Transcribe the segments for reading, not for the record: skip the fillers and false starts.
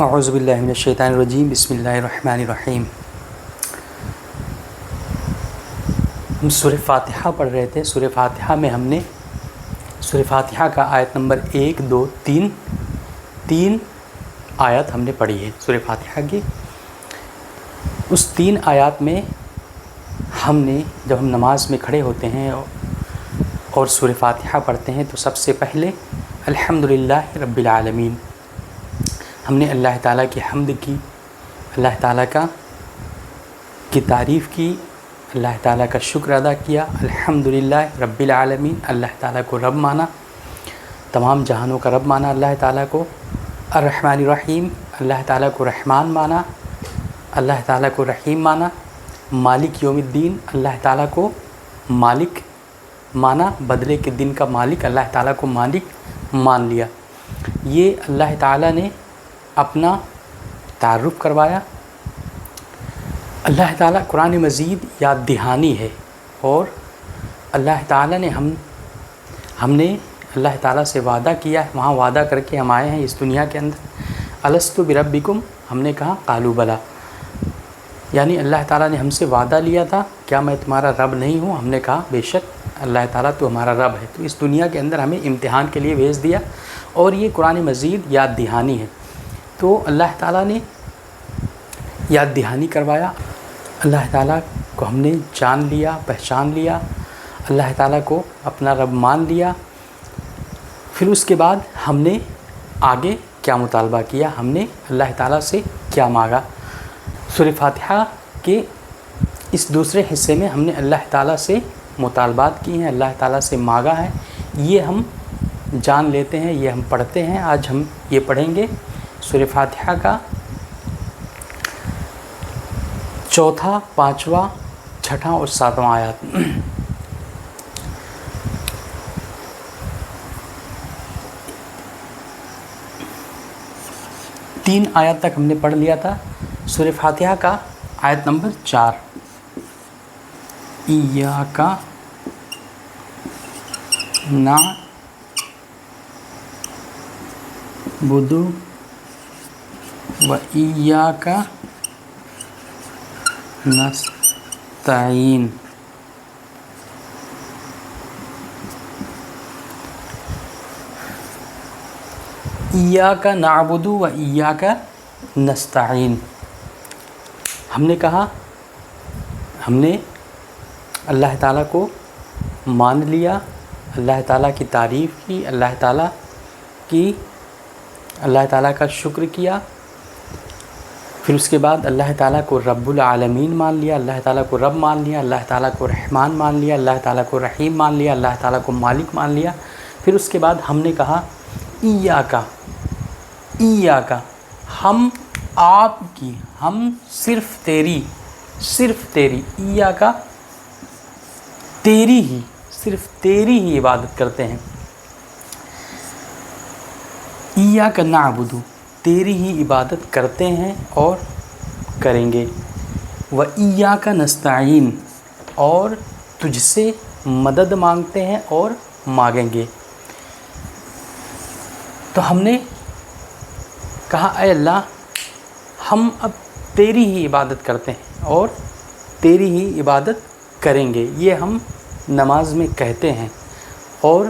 اعوذ باللہ من الشیطان الرجیم، بسم اللہ الرحمن الرحیم۔ ہم سورہ فاتحہ پڑھ رہے تھے۔ سورہ فاتحہ میں ہم نے سورہ فاتحہ کا آیت نمبر 1 2 3 تین آیت ہم نے پڑھی ہے سورہ فاتحہ کی۔ اس 3 آیات میں ہم نے جب ہم نماز میں کھڑے ہوتے ہیں اور سورہ فاتحہ پڑھتے ہیں تو سب سے پہلے الحمدللہ رب العالمین، ہم نے اللہ تعالیٰ کی حمد کی، اللہ تعالیٰ کی تعریف کی، اللہ تعالیٰ کا شکر ادا کیا۔ الحمدللہ رب العالمین، اللہ تعالیٰ کو رب مانا، تمام جہانوں کا رب مانا اللہ تعالیٰ کو۔ الرحمن الرحیم، اللہ تعالیٰ کو رحمان مانا، اللہ تعالیٰ کو رحیم مانا۔ مالک یوم الدین، اللہ تعالیٰ کو مالک مانا، بدلے کے دن کا مالک، اللہ تعالیٰ کو مالک مان لیا۔ یہ اللہ تعالیٰ نے اپنا تعارف کروایا۔ اللہ تعالیٰ قرآن مجید یاد دہانی ہے، اور اللہ تعالیٰ نے ہم نے اللہ تعالیٰ سے وعدہ کیا ہے، وہاں وعدہ کر کے ہم آئے ہیں اس دنیا کے اندر۔ الست بربکم، ہم نے کہا قالوا بلا، یعنی اللہ تعالیٰ نے ہم سے وعدہ لیا تھا، کیا میں تمہارا رب نہیں ہوں؟ ہم نے کہا بے شک اللہ تعالیٰ تو ہمارا رب ہے۔ تو اس دنیا کے اندر ہمیں امتحان کے لیے بھیج دیا، اور یہ قرآن مجید یاد دہانی ہے۔ تو اللہ تعالیٰ نے یاد دہانی کروایا، اللہ تعالیٰ کو ہم نے جان لیا، پہچان لیا، اللہ تعالیٰ کو اپنا رب مان لیا۔ پھر اس کے بعد ہم نے آگے کیا مطالبہ کیا، ہم نے اللہ تعالیٰ سے کیا مانگا۔ سورہ فاتحہ کے اس دوسرے حصے میں ہم نے اللہ تعالیٰ سے مطالبات کی ہیں، اللہ تعالیٰ سے مانگا ہے۔ یہ ہم جان لیتے ہیں، یہ ہم پڑھتے ہیں۔ آج ہم یہ پڑھیں گے سورہ فاتحہ کا 4، 5، 6 اور 7 آیات۔ 3 آیات تک ہم نے پڑھ لیا تھا۔ سورہ فاتحہ کا آیت نمبر 4، ایاک نعبد و ایاک نستعین۔ ایاک نعبد و ایاک نستعین، ہم نے کہا ہم نے اللہ تعالیٰ کو مان لیا، اللہ تعالیٰ کی تعریف کی، اللہ تعالیٰ کا شکر کیا۔ پھر اس کے بعد اللہ تعالیٰ کو رب العالمین مان لیا، اللہ تعالیٰ کو رب مان لیا، اللہ تعالیٰ کو رحمان مان لیا، اللہ تعالیٰ کو رحیم مان لیا، اللہ تعالیٰ کو مالک مان لیا۔ پھر اس کے بعد ہم نے کہا ایاک، ہم آپ کی، ہم صرف تیری، ایاک تیری ہی، صرف تیری ہی عبادت کرتے ہیں۔ ایاک نعبد، تیری ہی عبادت کرتے ہیں اور کریں گے۔ و ایاک نستعین، اور تجھ سے مدد مانگتے ہیں اور مانگیں گے۔ تو ہم نے کہا اے اللہ، ہم اب تیری ہی عبادت کرتے ہیں اور تیری ہی عبادت کریں گے۔ یہ ہم نماز میں کہتے ہیں، اور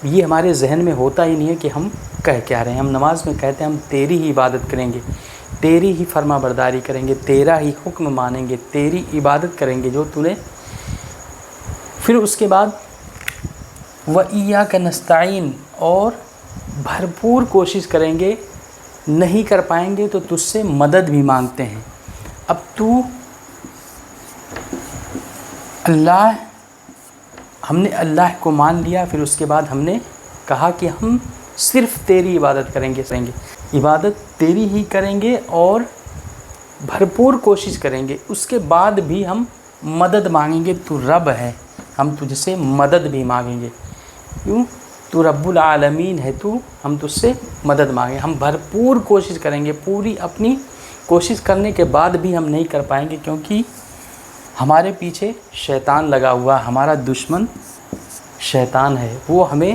یہ ہمارے ذہن میں ہوتا ہی نہیں ہے کہ ہم کہہ کیا رہے ہیں۔ ہم نماز میں کہتے ہیں ہم تیری ہی عبادت کریں گے، تیری ہی فرما برداری کریں گے، تیرا ہی حکم مانیں گے، تیری عبادت کریں گے جو تو نے۔ پھر اس کے بعد وَإِيَّاكَ نَسْتَعِينُ، اور بھرپور کوشش کریں گے، نہیں کر پائیں گے تو تجھ سے مدد بھی مانگتے ہیں۔ اب تو اللہ، ہم نے اللہ کو مان لیا، پھر اس کے بعد ہم نے کہا کہ ہم صرف تیری عبادت کریں گے، عبادت تیری ہی کریں گے اور بھرپور کوشش کریں گے۔ اس کے بعد بھی ہم مدد مانگیں گے، تو رب ہے، ہم تجھ سے مدد بھی مانگیں گے، کیوں؟ تو رب العالمین ہے، تو ہم تجھ سے مدد مانگیں۔ ہم بھرپور کوشش کریں گے، پوری اپنی کوشش کرنے کے بعد بھی ہم نہیں کر پائیں گے، کیونکہ ہمارے پیچھے شیطان لگا ہوا، ہمارا دشمن شیطان ہے، وہ ہمیں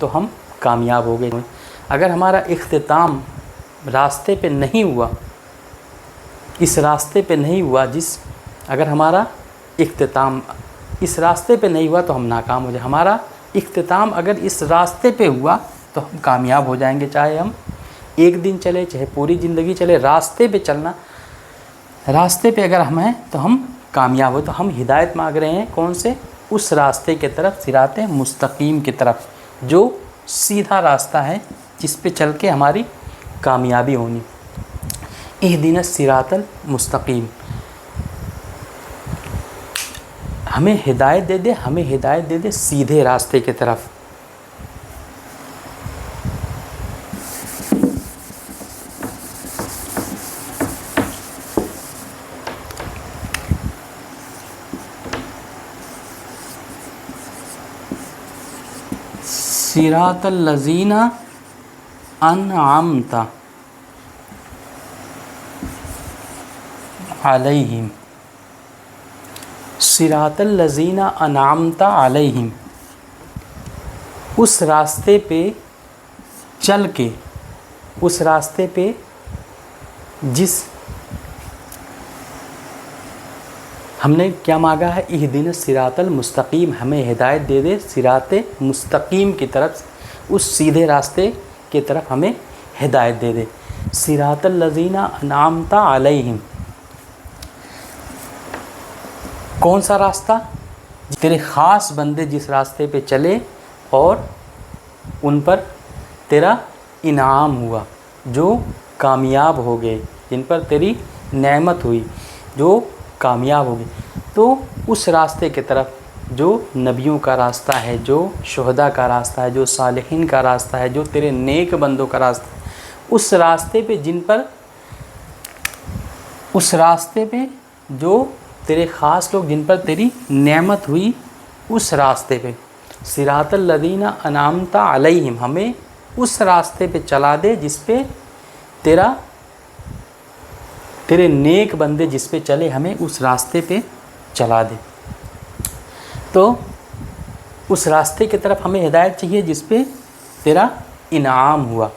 تو ہم کامیاب ہو گئے. اگر ہمارا اختتام راستے پہ نہیں ہوا، اس راستے پہ نہیں ہوا، اگر ہمارا اختتام اس راستے پہ نہیں ہوا تو ہم ناکام ہو جائیں. ہمارا اختتام اگر اس راستے پہ ہوا تو ہم کامیاب ہو جائیں گے. چاہے ہم ایک دن چلے، چاہے پوری زندگی چلے، راستے پہ چلنا، راستے پہ اگر ہم ہیں تو ہم کامیاب ہو. تو ہم ہدایت مانگ رہے ہیں کون سے؟ اس راستے کے طرف، صراط مستقیم کی طرف، جو سیدھا راستہ ہے جس پہ چل کے ہماری کامیابی ہونی. اہدنا الصراط المستقیم. ہمیں ہدایت دے دے، ہمیں ہدایت دے دے سیدھے راستے کی طرف. صراط الذین انعمت علیہم. صراط الذین انعمت علیہم، اس راستے پہ چل کے، اس راستے پہ جس ہم نے کیا مانگا ہے؟ اہدنا الصراط المستقیم، ہمیں ہدایت دے دے صراط مستقیم کی طرف، اس سیدھے راستے کی طرف ہمیں ہدایت دے دے. صراط الذین انعمت علیہم، کون سا راستہ؟ تیرے خاص بندے جس راستے پہ چلے اور ان پر تیرا انعام ہوا، جو کامیاب ہو گئے، جن پر تیری نعمت ہوئی، جو کامیاب ہو گئے. تو اس راستے کی طرف جو نبیوں کا راستہ ہے، جو شہداء کا راستہ ہے، جو صالحین کا راستہ ہے، جو تیرے نیک بندوں کا راستہ ہے، اس راستے پہ اس راستے پہ جو تیرے خاص لوگ جن پر تیری نعمت ہوئی، اس راستے پہ صراط الذین انعمت علیہم، ہمیں اس راستے پہ چلا دے جس پہ تیرے نیک بندے جس پہ چلے، ہمیں اس راستے پہ چلا دے. تو اس راستے کی طرف ہمیں ہدایت چاہیے جس پہ تیرا انعام ہوا.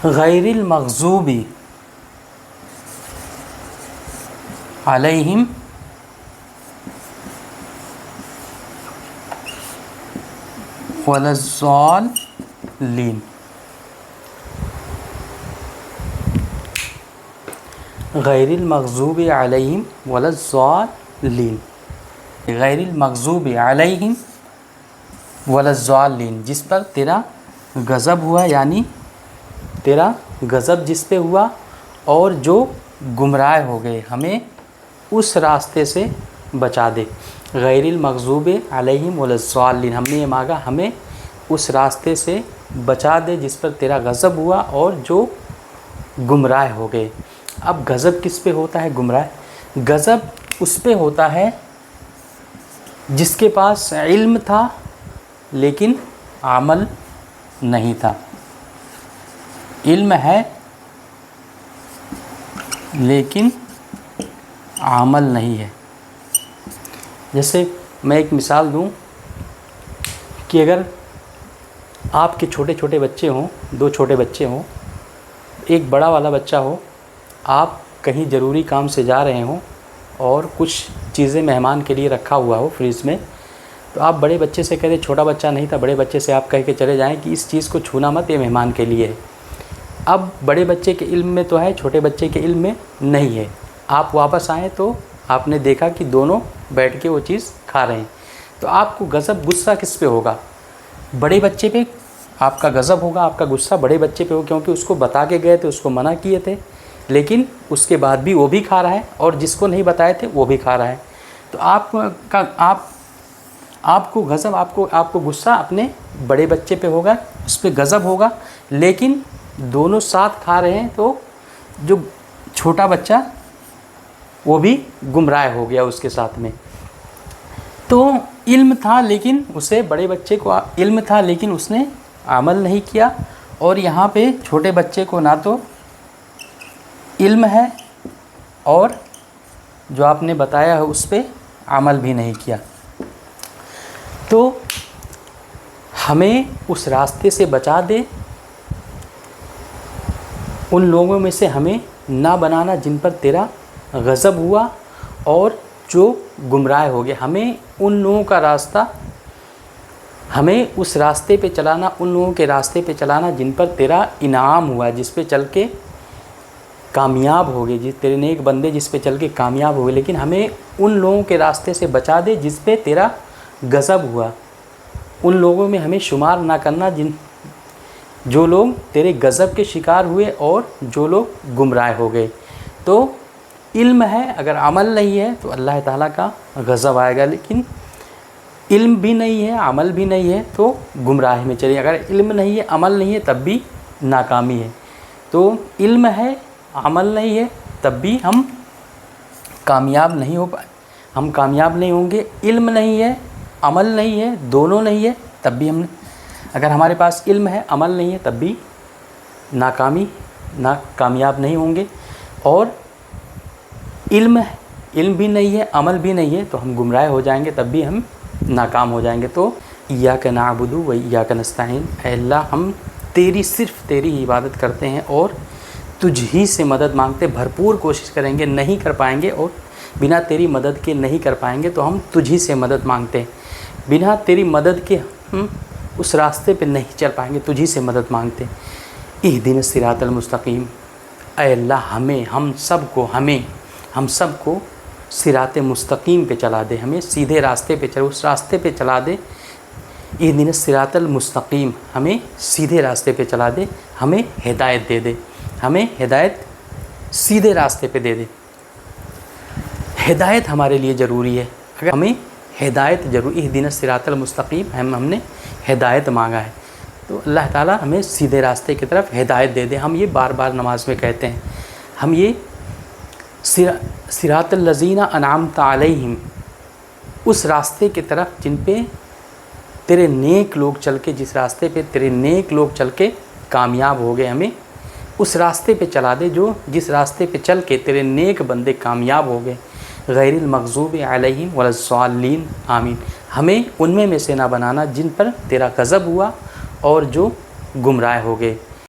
غیر المغضوب علیہم ولا الضالین. غیر المغضوب علیہم ولا الضالین. غیر المغضوب علیہم ولا الضالین، جس پر تیرا غضب ہوا، یعنی تیرا غضب جس پہ ہوا اور جو گمراہ ہو گئے، ہمیں اس راستے سے بچا دے. غیر المغضوب علیہم ولا الضالین، ہم نے یہ مانگا ہمیں اس راستے سے بچا دے جس پر تیرا غضب ہوا اور جو گمراہ ہو گئے. اب غضب کس پہ ہوتا ہے؟ گمراہ. غضب اس پہ ہوتا ہے جس کے پاس علم تھا لیکن عمل نہیں تھا. علم ہے لیکن عمل نہیں ہے. جیسے میں ایک مثال دوں کہ اگر آپ کے چھوٹے چھوٹے بچے ہوں، دو چھوٹے بچے ہوں، ایک بڑا والا بچہ ہو، آپ کہیں ضروری کام سے جا رہے ہوں اور کچھ چیزیں مہمان کے لیے رکھا ہوا ہو فریج میں، تو آپ بڑے بچے سے کہتے، چھوٹا بچہ نہیں تھا، بڑے بچے سے آپ کہہ کے چلے جائیں کہ اس چیز کو چھونا مت، یہ مہمان کے لیے ہے. اب بڑے بچے کے علم میں تو ہے، چھوٹے بچے کے علم میں نہیں ہے. آپ واپس آئیں تو آپ نے دیکھا کہ دونوں بیٹھ کے وہ چیز کھا رہے ہیں. تو آپ کو غصہ کس پہ ہوگا؟ بڑے بچے پہ آپ کا غضب ہوگا، آپ کا غصہ بڑے بچے پہ ہو، کیونکہ اس کو بتا کے گئے تھے، اس کو منع کیے تھے، لیکن اس کے بعد بھی وہ بھی کھا رہا ہے، اور جس کو نہیں بتائے تھے وہ بھی کھا رہا ہے. تو آپ کو غضب، آپ کو غصہ اپنے بڑے بچے پہ ہوگا، اس پہ غضب ہوگا، لیکن دونوں ساتھ کھا رہے ہیں تو جو چھوٹا بچہ وہ بھی گمراہ ہو گیا اس کے ساتھ میں. تو علم تھا لیکن اسے بڑے بچے کو علم تھا لیکن اس نے عمل نہیں کیا، اور یہاں پہ چھوٹے بچے کو نہ تو علم ہے اور جو آپ نے بتایا ہے اس پہ عمل بھی نہیں کیا۔ تو ہمیں اس راستے سے بچا دے، ان لوگوں میں سے ہمیں نہ بنانا جن پر تیرا غضب ہوا اور جو گمراہ ہو گئے۔ ہمیں ان لوگوں کا راستہ، ہمیں اس راستے پہ چلانا، ان لوگوں کے راستے پہ چلانا جن پر تیرا انعام ہوا، جس پہ چل کے کامیاب ہو گئے، جس تیرے نیک بندے جس پہ چل کے کامیاب ہوئے۔ لیکن ہمیں ان لوگوں کے راستے سے بچا دے جس پہ تیرا غضب ہوا، ان لوگوں میں ہمیں شمار نہ کرنا جو لوگ تیرے غضب کے شکار ہوئے اور جو لوگ گمراہ ہو گئے۔ تو علم ہے، اگر عمل نہیں ہے تو اللہ تعالیٰ کا غضب آئے گا، لیکن علم بھی نہیں ہے، عمل بھی نہیں ہے تو گمراہی میں چلیے۔ اگر علم نہیں ہے، عمل نہیں ہے تب بھی ناکامی ہے۔ تو علم ہے، عمل نہیں ہے تب بھی ہم کامیاب نہیں ہو پائے، ہم کامیاب نہیں ہوں گے۔ علم نہیں ہے، عمل نہیں ہے، دونوں نہیں ہے تب بھی ہم، اگر ہمارے پاس علم ہے، عمل نہیں ہے تب بھی کامیاب نہیں ہوں گے۔ اور علم بھی نہیں ہے، عمل بھی نہیں ہے تو ہم گمراہ ہو جائیں گے، تب بھی ہم ناکام ہو جائیں گے۔ تو ایاک نعبد و ایاک نستعین، اے اللہ ہم صرف تیری ہی عبادت کرتے ہیں اور تجھ ہی سے مدد مانگتے، بھرپور کوشش کریں گے، نہیں کر پائیں گے اور بنا تیری مدد کے نہیں کر پائیں گے تو ہم تجھ ہی سے مدد مانگتے ہیں، بنا تیری مدد کے ہم اس راستے پہ نہیں چل پائیں گے، تجھ ہی سے مدد مانگتے ہیں۔ اہدنا الصراط المستقیم، اے اللہ ہم سب کو صراط مستقیم پہ چلا دے، ہمیں سیدھے راستے پہ اس راستے پہ چلا دے۔ اہدنا الصراط المستقیم، ہمیں سیدھے راستے پہ چلا دے، ہمیں ہدایت دے دے، ہمیں ہدایت سیدھے راستے پہ دے دے۔ ہدایت ہمارے لیے ضروری ہے، اگر ہمیں ہدایت ضروری، اہدنا الصراط المستقیم، ہم نے ہدایت مانگا ہے تو اللہ تعالیٰ ہمیں سیدھے راستے کی طرف ہدایت دے دے۔ ہم یہ بار بار نماز میں کہتے ہیں، ہم یہ صراط الذین انعمت علیہم، اس راستے کی طرف جن پہ تیرے نیک لوگ چل کے، جس راستے پہ تیرے نیک لوگ چل کے کامیاب ہو گئے، ہمیں اس راستے پہ چلا دے جس راستے پہ چل کے تیرے نیک بندے کامیاب ہو گئے۔ غیر المغضوب علیہم ولا الضالین، آمین۔ ہمیں ان میں سے نہ بنانا جن پر تیرا غضب ہوا اور جو گمراہ ہو گئے۔